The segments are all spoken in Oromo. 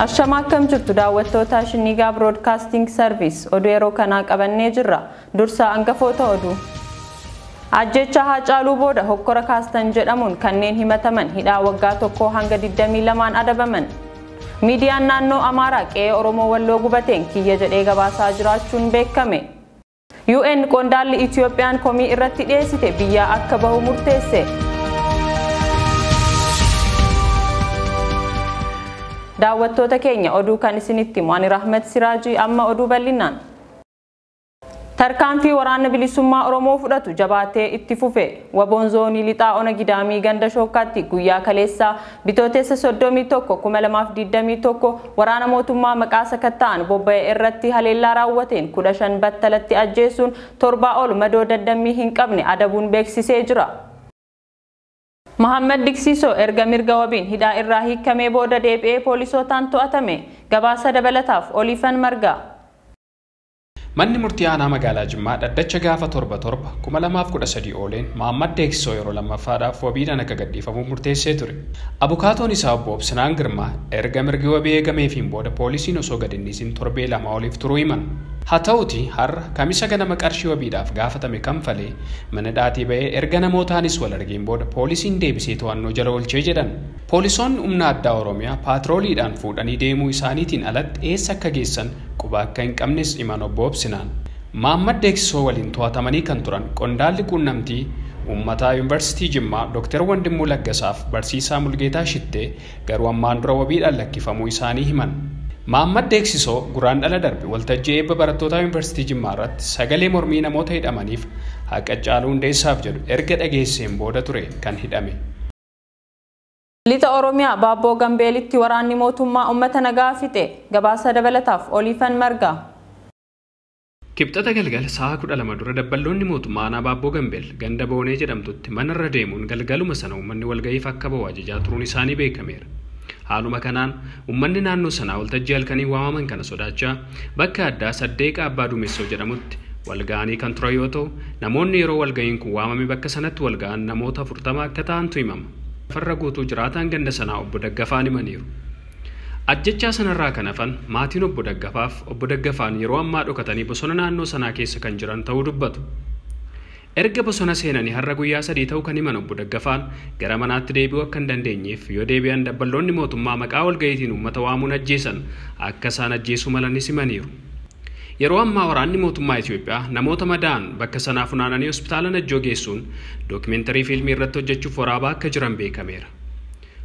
Ashama akkam jirtu daawwattoota Shinniigaa Broadcasting Service oduu yeroo kana qabannee jirra. Dursa hangafoota oduu. Ajjecha Haacaaluu booda hokkora kaastan jedhamuun kanneen himataman hidhaa waggaa tokkoo hanga 22 adabaman. Miidiyaan naannoo Amaaraa qe'ee Oromoo Walloo gubateen kiyya jedhee gabaasaa jiraachuun beekame. UN qondaalli Itiyoophiyaan komii irratti dhiyeessite biyyaa akka bahu murteesse. Daawwattoota keenya oduu kan isinitti Mu'ani Rahmat Siraajii amma oduu bal'inaan. Tarkaanfii waraana bilisummaa Oromoo fudhatu jabaatee itti fufe. Waboon zoonii lixaa ona gidaamii ganda shookaatti guyyaa kaleessaa bitootessa 31/2021 waraana mootummaa maqaa sakatta'an bobba'ee irratti haleellaa raawwateen 15 battalatti ajjeesuun 7 ol madoo daddammii hin qabne adabuun beeksisee jira. Muhammad Diksiso erga mirga wabiin hidhaa irraa hiikamee booda deebi'ee poolisootaan to'atame. Gabaasa dabalataaf Oliifan Margaa. Manni murtii aanaa magaalaa Jimmaa dhaddacha gaafa 7/2013 ooleen Muhammad Diksiso yeroo lammaffaadhaaf wabiidhaan akka gadhiifamu murteessee ture. Abukaatoon isaa obbo Obsinaan Girmaa erga mirgi wabii eegameefiin booda poolisiin osoo gad hin dhiisin torbee 2 oliif turuu himan. Haa ta'uutii har'a kamisa ganama qarshii wabiidhaaf gaafatame kanfalee mana dhaatii ba'ee erga namootaanis wal argeen booda poolisiin deebisee to'annoo jala oolchee jedhan. Poolisoonni humna addaa Oromiyaa paatrooliidhaan fuudhanii deemuu isaaniitiin alatti eessa akka geessan quba akka hin qabnes himan obbo Obsinaan. Muhammad Diksoo waliin to'atamanii kan turan qondaalli quunnamtii uummataa Yuunivarsiitii Jimmaa Dr. Wandimuu Laggasaaf barsiisaa Mulgeetaa Shittee garuu ammaan dura wabiidhaan lakkifamuu isaanii himan. Muhammad Diksoo guraandhala darbe waltajjii eebba barattoota Yuunivarsiitii Jimmaa irratti sagalee mormii namoota hidhamaniif haqa Haacaaluu Hundeessaaf jedhu erga dhageesseen booda ture kan hidhame. Lixa Oromiyaa Baabboo Gambeelitti waraanni mootummaa uummata nagaa fixe. Gabaasa dabalataaf Oliifan Margaa. Kibxata galgala sa'a 12 dura dabballoonni mootummaa aanaa Baabboo Gambeel ganda Boonee jedhamtutti manarra deemuun galgaluma sana uummanni walga'iif akka bahu ajajaa turuun isaanii beekameera. Haaluma kanaan uummanni naannoo sanaa waltajjii halkanii waamaman kana sodaachaa bakka addaa Saddeeqa Abbaa Duumessoo jedhamutti walga'anii kan turan yoo ta'u namoonni yeroo walga'iin kun waamame bakka sanatti walga'an namoota 40 akka ta'antu himama. Farra guutuu jiraataan ganda sanaa obbo Daggafaan himaniiru. Ajjechaa sanarraa kan hafan maatiin obbo Daggafaan yeroo ammaa dhokatanii bosona naannoo sanaa keessa kan jiran ta'uu dubbatu. Erga bosona seenanii har'a guyyaa 3 ta'uu kan himan obbo Daggafaan gara manaatti deebi'uu akka hin dandeenyeef yoo deebi'an dabballoonni mootummaa maqaa walga'iitiin uummata waamuun ajjeesan akka isaan ajjeesuu malanis himaniiru. Yeroo ammaa waraanni mootummaa Itoophiyaa namoota madaa'an bakka sanaa funaananii hospitaala Najjoo geessuun dookimeentarii fiilmii irratti hojjechuuf waraabaa akka jiran beekameera.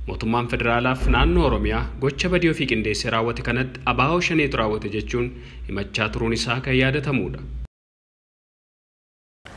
Mootummaan federaalaaf naannoo Oromiyaa gocha badii ofii qindeessee raawwate kanatti abaa'oo shaneetu raawwate jechuun himachaa turuun isaa kan yaadatamudha.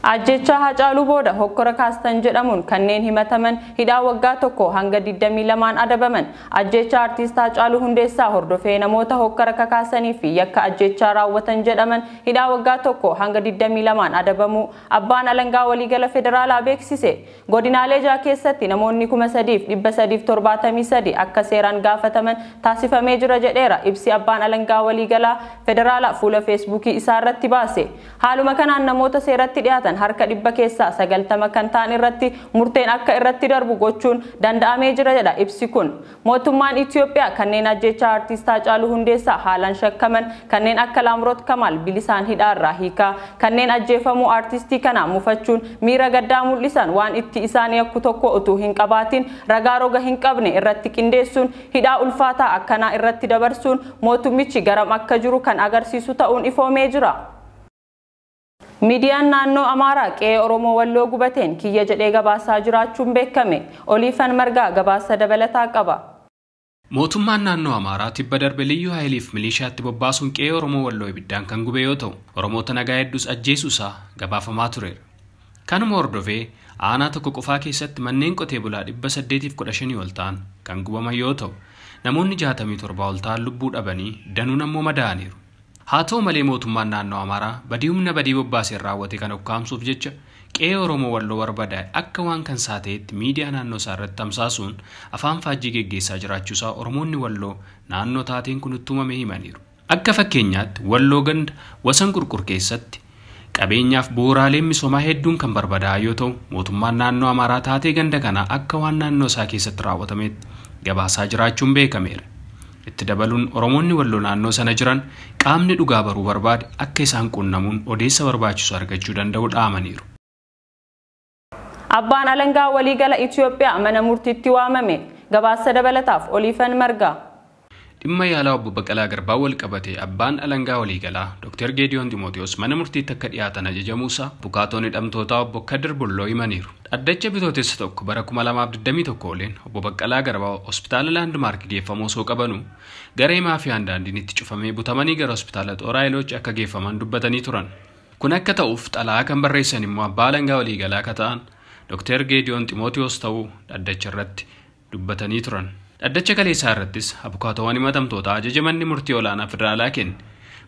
Ajjecha Haacaaluu booda hokkora kaastan jedhamuun kanneen himataman hidhaa waggaa tokkoo hanga 22 adabaman. Ajjecha artiist Haacaaluu Hundeessaa hordofee namoota hokkora kakaasanii fi yakka ajjechaa raawwatan jedhaman hidhaa waggaa tokkoo hanga 22 adabamuu abbaan alangaa waliigala federaalaa beeksise. Godinaalee 6 keessatti namoonni 3,373 akka seeraan gaafataman taasifamee jira jedheera ibsi abbaan alangaa waliigalaa federaalaa fuula feesbuukii isaa irratti baase. Haaluma kanaan namoota seeratti dhiyaatan harka 100 keessaa 90 kan ta'an irratti murteen akka irratti darbu gochuun danda'amee jira jedha ibsi kun. Mootummaan Itoophiyaa kanneen ajjecha artiist Haacaaluu Hundeessaa haalaan shakkaman kanneen akka Laamroot Kamaal bilisaan hidhaarraa hiikaa kanneen ajjeefamuu artiistii kana mufachuun miira gaddaa mul'isan waan itti isaan yakku tokko utuu hin qabaatin ragaa roga hin qabne irratti qindeessuun hidhaa ulfaataa akkanaa irratti dabarsuun mootummichi garam akka jiru kan agarsiisu ta'uun ifoomee jira. Miidiyaan naannoo Amaaraa qe'ee Oromoo Walloo gubateen kiyya jedhee gabaasaa jiraachuun beekame. Oliifan Margaa gabaasa dabalataa qaba. Mootummaan naannoo Amaaraa tibba darbe liyyuu haayiliif milishaatti bobbaasuun qe'ee Oromoo Walloo ibiddaan kan gube yoo ta'u Oromoota nagaa hedduus ajjeesuusaa gabaafamaa tureera. Kanuma hordofee aanaa tokko qofaa keessatti manneen qotee bulaa 815 ol ta'an kan gubaman yoo ta'u namoonni 67 ol ta'an lubbuu dhabanii danuun ammoo madaa'aniiru. Haa ta'u malee mootummaan naannoo Amaaraa badii humna badii bobbaaseen raawwate kan ukkaamsuuf jecha qe'ee Oromoo Walloo barbadaa'e akka waan kan saateetti miidiyaa naannoo isaa irratti tamsaasuun afaan faajjii geggeessaa jiraachuusaa Oromoonni Walloo naannoo taateen kun uttumame himaniiru. Akka fakkeenyaatti Walloo ganda wasan qurqur keessatti qabeenyaaf bu'uuraaleen misoomaa hedduun kan barbadaa'e yoo ta'u mootummaan naannoo Amaaraa taatee ganda kana akka waan naannoo isaa keessatti raawwatametti gabaasaa jiraachuun beekameera. Itti dabaluun Oromoonni Walloo naannoo sana jiran qaamni dhugaa baruu barbaade akka isaan qunnamuun odeessa barbaachisu argachuu danda'u dhaamaniiru. Abbaan alangaa waliigala Itoophiyaa mana murtiitti waamame. Gabaasa dabalataaf Oliifan Margaa. Dhimma yaalaa obbo Baqqalaa Garbaa wal qabate abbaan alangaa waliigalaa Dr. Geediyoon Timootiyoos mana murtiitti akka dhiyaatan ajajamuusaa bukaatonni hidhamtootaa obbo Kadir Bulloo himaniiru. Dhaddacha bitootessa tokko bara 2021 ooleen obbo Baqqalaa Garbaa hospitaala Laandmaark geeffamoo osoo qabanu garee maafiyaan daandiin itti cufamee butamanii gara hospitaala Polarization akka geeffaman dubbatanii turan. Kun akka ta'uuf xalaa kan barreessan immoo abbaa alangaa waliigalaa akka ta'an Dr. Geediyoon Timootiyoos ta'uu dhaddacha irratti dubbatanii turan. Dhaddacha kaleessaa irrattis abukaatowwan himatamtoota ajaja manni murtii olaanaa federaalaa kenne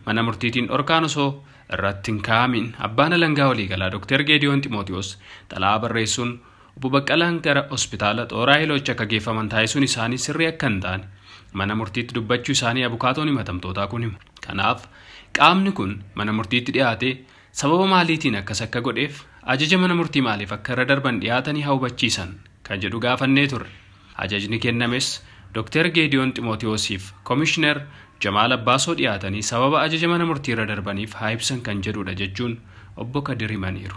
mana murtiitiin dhorkaan osoo irratti hin kaa'amin abbaan alangaa waliigalaa Dr. Geediyoon Timootiyoos xalaa barreessuun obbo Baqqalaan gara hospitaala Polarization akka geeffaman taasisuun isaanii sirrii akka hin taane mana murtiitti dubbachuu isaanii abukaatoon himatamtootaa kun hima. Kanaaf qaamni kun mana murtiitti dhiyaate sababa maaliitiin akkas akka godheef ajaja mana murtii maaliif akka irra darban dhiyaatanii haa hubachiisan kan jedhu gaafannee turre. Ajajni kennames Dr. Geediyoon Timootiyoosiif Komishinar Jamaal Abbaasoo dhiyaatanii sababa ajaja mana murtii irra darbaniif haa ibsan kan jedhudha jechuun obbo Kadir himaniiru.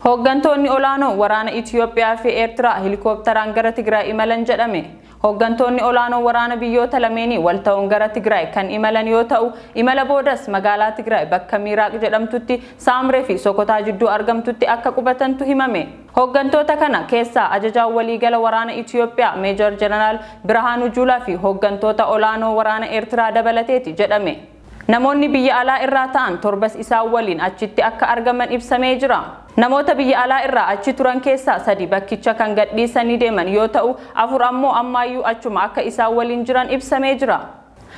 Hooggantoonni olaanoo waraana Itoophiyaa fi Eertiraa helikoophteraan gara Tigraay imalan jedhame. Hooggantoonni olaanoo waraana biyyoota lameenii wal ta'uun gara Tigraay kan imalan yoo ta'u, imala boodas magaalaa Tigraay bakka Miiraaq jedhamtutti Saamree fi Sokotaa jidduu argamtutti akka qubatantu himame. Hooggantoota kana keessaa ajajaan waliigala waraana Itoophiyaa Meejor Jeneraal Birhaanuu Juulaa fi hooggantoota olaanoo waraana Eertiraa dabalateeti jedhame. Namoonni biyya alaa irraa ta'an torbas isaan waliin achitti akka argaman ibsamee jira. Namoota biyya alaa irraa achi turan keessaa 3 bakkicha kan gadhiisanii deeman yoo ta'u 4 ammoo ammaayyuu achuma akka isaan waliin jiran ibsamee jira.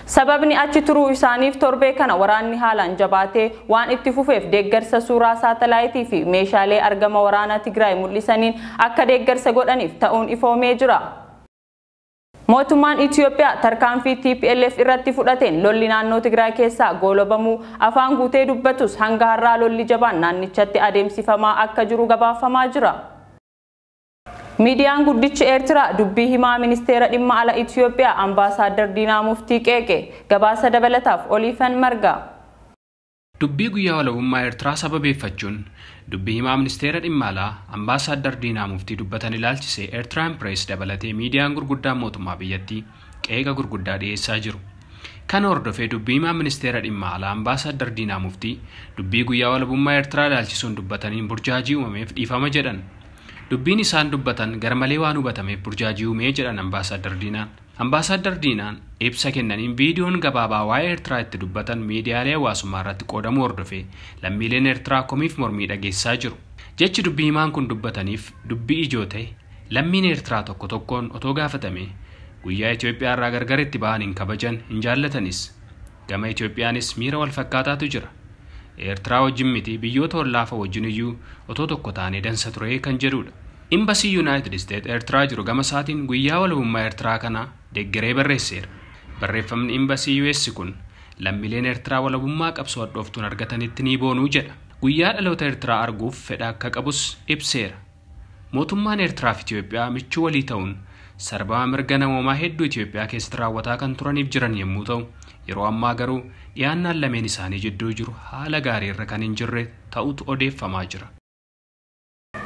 Sababni achi turuu isaaniif torbee kana waraanni haalaan jabaatee waan itti fufeef deeggarsa suuraa saatalaayitii fi meeshaalee argama waraana Tigraay mul'isaniin akka deeggarsa godhaniif ta'uun ifoomee jira. Mootummaan Itoophiyaa tarkaanfii TPLF irratti fudhateen lolli naannoo Tigraay keessaa goolabamuu afaan guutee dubbatus hanga har'aa lolli jabaan naannichatti adeemsifamaa akka jiru gabaafamaa jira. Miidiyaan guddichi Eertiraa dubbii himaa ministeera dhimma ala Itoophiyaa Ambaasaadar Diinaa Muftii qeeqe. Gabaasa dabalataaf Oliifan Margaa. Dubbii guyyaa walabummaa Eertiraa sababeeffachuun dubbii himaa ministeera dhimma alaa Ambaasaadar Diinaa Muftii dubbatan ilaalchisee Eertiraan Pirees dabalatee miidiyaan gurguddaan mootummaa biyyattii qeeqa gurguddaa dhiyeessaa jiru. Kana hordofee dubbii himaa ministeera dhimma alaa Ambaasaadar Diinaa Muftii dubbii guyyaa walabummaa Eertiraa ilaalchisuun dubbataniin burjaajii uumameef dhiifama jedhan. Dubbiin isaan dubbatan garmalee waan hubatameef burjaajii uumee jedhan Ambaasaadar Diinaan. Ambaasaadar Diinaan ibsa kennaniin viidiyoon gabaabaa waa'ee Eertiraa itti dubbatan miidiyaalee hawaasummaa irratti qoodamuu hordofee lammiileen Eertiraa komiif mormii dhageessaa jiru. Jechi dubbii himaan kun dubbataniif dubbii ijoo ta'e lammiin Eertiraa tokko tokkoon otoo gaafatame guyyaa Itoophiyaa irraa gargar itti ba'an hin kabajan hin jaallatanis gama Itoophiyaanis miira wal fakkaataatu jira. Eertiraa wajjin miti biyyoota hollaafa wajjin iyyuu otoo tokko taanee dansa ture kan jedhudha. Embassy United States Eertiraa jiru gama isaatiin guyyaa walabummaa Eertiraa kana deeggaree barreesseera. Barreeffamni Embassy US kun lammiileen Eertiraa walabummaa qabsoo hadhooftuun argatanitti ni boonuu jedha. Guyyaa dhaloota Eertiraa arguuf fedha akka qabus ibseera. Mootummaan Eertiraa fi Itoophiyaa michuu walii ta'uun sarbama mirga namoomaa hedduu Itoophiyaa keessatti raawwataa kan turaniif jiran yommuu ta'u, yeroo ammaa garuu dhiyaannaan lameen isaanii jidduu jiru haala gaarii irra kan hin jirre ta'utu odeeffamaa jira.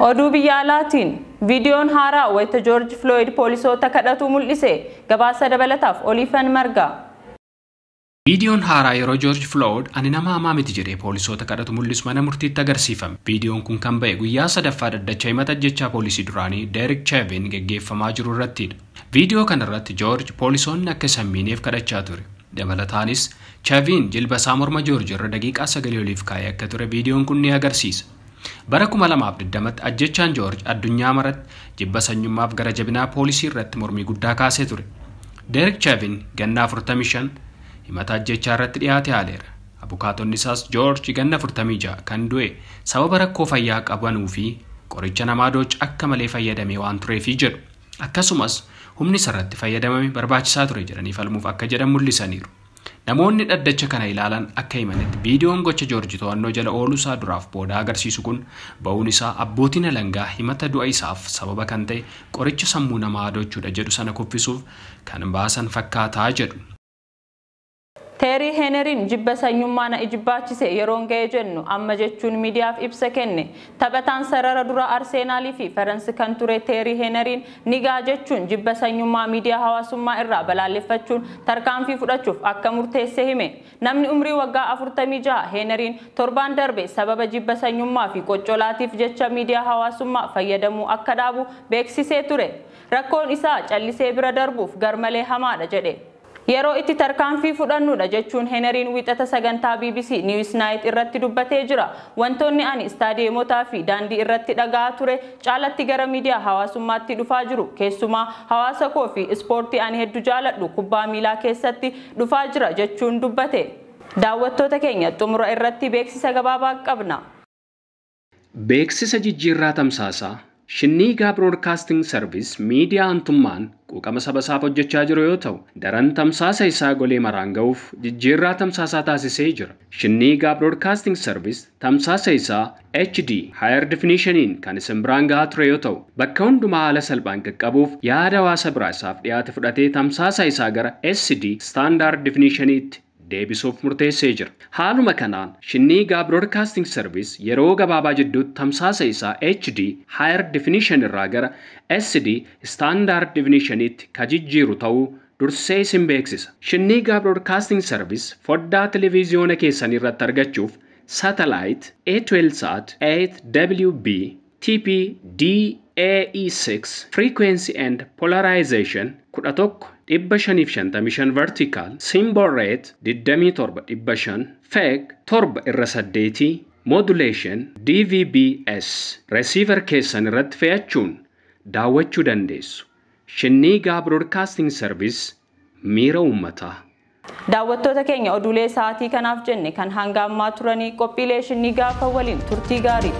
Oduu biyya alaatiin viidiyoon haaraa wayita George Floyd poolisoota kadhatu mul'ise. Gabaasa dabalataaf Oliifan Margaa. Viidiyoon haaraa yeroo George Floyd ani nama hamaa miti jedhee poolisoota kadhatu mul'isu mana murtiitti agarsiifame. Viidiyoon kun kan ba'e guyyaa 3ffaa dhaddacha himata ajjechaa poolisii duraanii Derek Chauvin geggeeffamaa jiru irrattidha. Viidiyoo kana irratti George poolisoonni akka isa hin miineef kadhachaa ture. Dabalataanis Chauvin jilba isaa morma George irra daqiiqaa 9 oliif kaa'ee akka ture viidiyoon kun ni agarsiisa. Bara 2020tti ajjechaan George addunyaa maratti jibba sanyummaaf gara jabinaa poolisii irratti mormii guddaa kaasee ture. Derek Chauvin ganna 45 himata ajjechaa irratti dhiyaate haaleera. Abukaatonni isaas George ganna 46 kan du'e sababa rakkoo fayyaa qabanuu fi qoricha namaa dooc akka malee fayyadamee waan tureefi jedhu. Akkasumas humni sarratti fayyadamame barbaachisaa ture jedhanii falmuuf akka jedhan mul'isaniiru. Namoonni dhaddacha kana ilaalan akka himanitti viidiyoon gocha Joorji to'annoo jala ooluusaa duraaf booda agarsiisu kun ba'uun isaa abbootiin alangaa himata du'a isaaf sababa kan ta'e qoricha sammuu namaa adochuudha jedhu sana kuffisuuf kan baasan fakkaataa jedhu. Teerii Heeneriin jibba sanyummaa na ijibbaachise yeroon ga'ee jennu amma jechuun miidiyaaf ibsa kenne. Taphataan sarara dura Arseenaalii fi Faransi kan ture Teerii Heeneriin nigaa jechuun jibba sanyummaa miidiyaa hawaasummaa irraa balaaleffachuun tarkaanfii fudhachuuf akka murteesse hime. Namni umrii waggaa 46 Heeneriin torbaan darbe sababa jibba sanyummaa fi qoccolaatiif jecha miidiyaa hawaasummaa fayyadamuu akka dhaabu beeksisee ture. Rakkoon isaa callisee bira darbuuf garmalee hamaadha jedhe. Yeroo itti tarkaanfii fudhannuudha jechuun Heeneriin wixata sagantaa BBC News Night irratti dubbatee jira. Wantoonni ani istaadiyeemotaa fi daandii irratti dhaga'aa ture caalatti gara miidiyaa hawaasummaatti dhufaa jiru. Keessumaa hawaasa koo fi ispoortii ani hedduu jaaladhu kubbaa miilaa keessatti dhufaa jira jechuun dubbate. Daawwattoota keenya xumura irratti beeksisa gabaabaa qabna. Beeksisa jijjiirraa tamsaasaa Shinniigaa Broadcasting Service miidiyaa antummaan quuqama saba isaaf hojjechaa jiru yoo ta'u daran tamsaasa isaa golee maraan ga'uuf jijjiirraa tamsaasaa taasisee jira. Shinniigaa Broadcasting Service tamsaasa isaa HD Higher Definitioniin kan isin biraan gahaa ture yoo ta'u bakka hundumaa haala salphaan qaqqabuuf yaada hawaasa biraa isaaf dhiyaate fudhatee tamsaasa isaa gara SD Standard Definitioniitti deebisuuf murteessee jira. Haaluma kanaan Shinniigaa Broadcasting Service yeroo gabaabaa jidduutti tamsaasa isaa HD Higher Definition irraa gara SD Standard Definitioniitti ka jijjiiru ta'uu dursee isin beeksisa. Shinniigaa Broadcasting Service foddaa televiziyoona keessan irratti argachuuf Satellite Eutelsat 8WB TP DAE6 Frequency and Polarization 11,555 Vertical Symbol Rate 27,500 FEG 7/8 Modulation DVB-S Receiver keessan irratti fe'achuun daawwachuu dandeessu. Shinniigaa Broadcasting Service miira uummataa. Daawwattoota keenya oduulee sa'aatii kanaaf jenne kan hanga ammaa turanii qophiilee Shinniigaa waliin turtii gaarii.